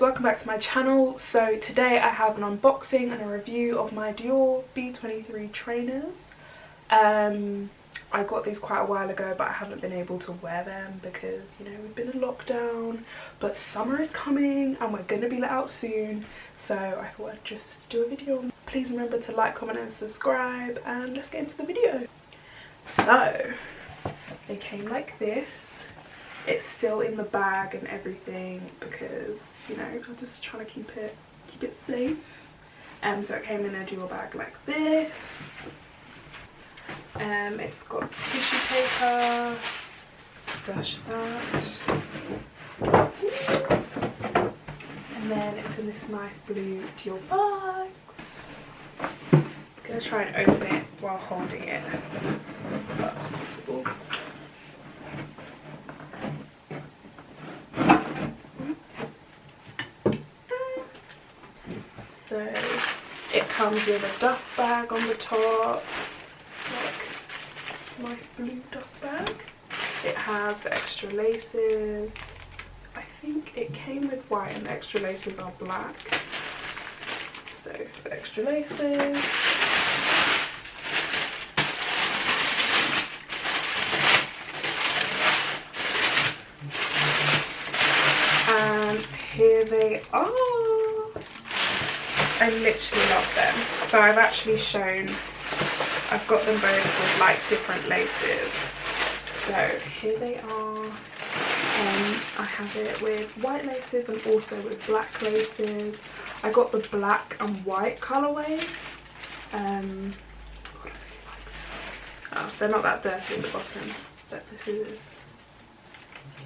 guys, welcome back to my channel. So today I have an unboxing and a review of my Dior B23 trainers. I got these quite a while ago, but I haven't been able to wear them because, you know, we've been in lockdown, but summer is coming and we're gonna be let out soon, so I thought I'd just do a video. Please remember to like, comment and subscribe, and let's get into the video. So they came like this. It's still in the bag and everything because, you know, I'm just trying to keep it safe. So it came in a Dior bag like this. It's got tissue paper, dash that, and then it's in this nice blue Dior box. I'm gonna try and open it while holding it, if that's possible. So it comes with a dust bag on the top. Nice blue dust bag. It has the extra laces. I think it came with white and the extra laces are black. So the extra laces. And here they are. I literally love them. So I've got them both with like different laces. So here they are. I have it with white laces and also with black laces. I got the black and white colourway. God, I really like them. Oh, they're not that dirty at the bottom, but this is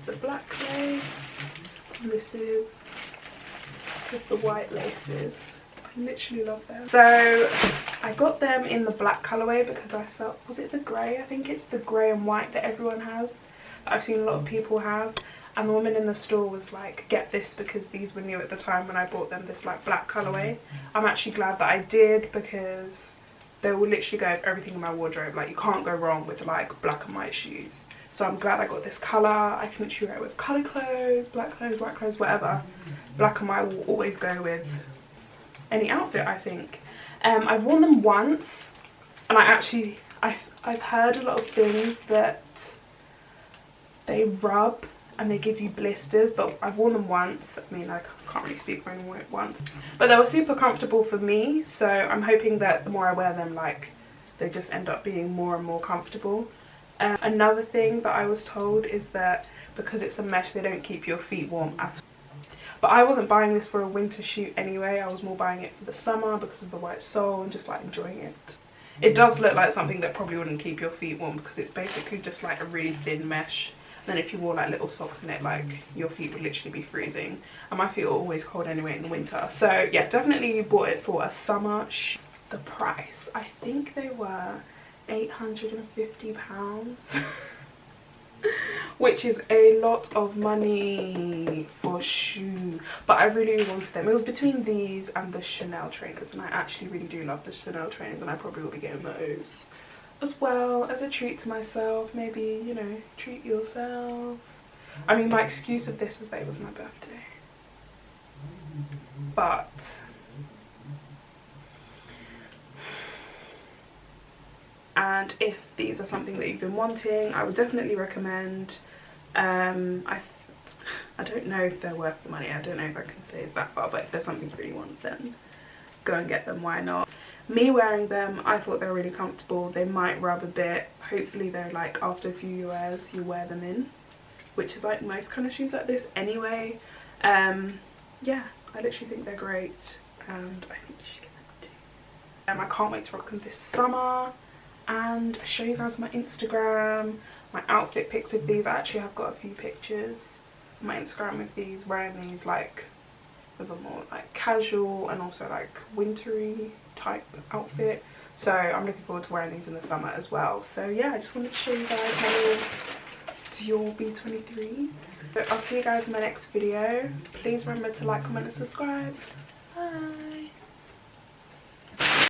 the black lace and this is with the white laces. I literally love them. So I got them in the black colourway because I felt, was it the grey? I think it's the grey and white that everyone has, that I've seen a lot of people have. And the woman in the store was like, get this because these were new at the time when I bought them, this like black colourway. I'm actually glad that I did because they will literally go with everything in my wardrobe. Like, you can't go wrong with like black and white shoes. So I'm glad I got this colour. I can literally wear it with colour clothes, black clothes, white clothes, whatever. Black and white will always go with any outfit, I think. I've worn them once and I've heard a lot of things that they rub and they give you blisters, but I've worn them once. I mean, I can't really speak for anyone once, but they were super comfortable for me, so I'm hoping that the more I wear them, like, they just end up being more and more comfortable. Another thing that I was told is that because it's a mesh, they don't keep your feet warm at all. But I wasn't buying this for a winter shoot anyway. I was more buying it for the summer because of the white sole and just like enjoying it. It does look like something that probably wouldn't keep your feet warm because it's basically just like a really thin mesh. And then if you wore like little socks in it, like your feet would literally be freezing. And my feet are always cold anyway in the winter. So yeah, definitely bought it for a summer shoot. The price, I think they were £850. Which is a lot of money for a shoe, but I really wanted them. It was between these and the Chanel trainers, and I actually really do love the Chanel trainers, and I probably will be getting those as well as a treat to myself. Maybe, you know, treat yourself. I mean, my excuse of this was that it was my birthday, but and if these are something that you've been wanting, I would definitely recommend. I don't know if they're worth the money. I don't know if I can say it's that far, but if there's something you really want, then go and get them. Why not? Me wearing them, I thought they were really comfortable. They might rub a bit. Hopefully they're like, after a few wears, you wear them in, which is like most kind of shoes like this anyway. Yeah, I literally think they're great, and I think you should get them too. I can't wait to rock them this summer and show you guys my Instagram, my outfit pics with these. I actually have got a few pictures on my Instagram with these, wearing these like with a more like casual and also like wintry type outfit. So I'm looking forward to wearing these in the summer as well. So yeah, I just wanted to show you guys my little Dior B23s. So I'll see you guys in my next video. Please remember to like, comment and subscribe. Bye.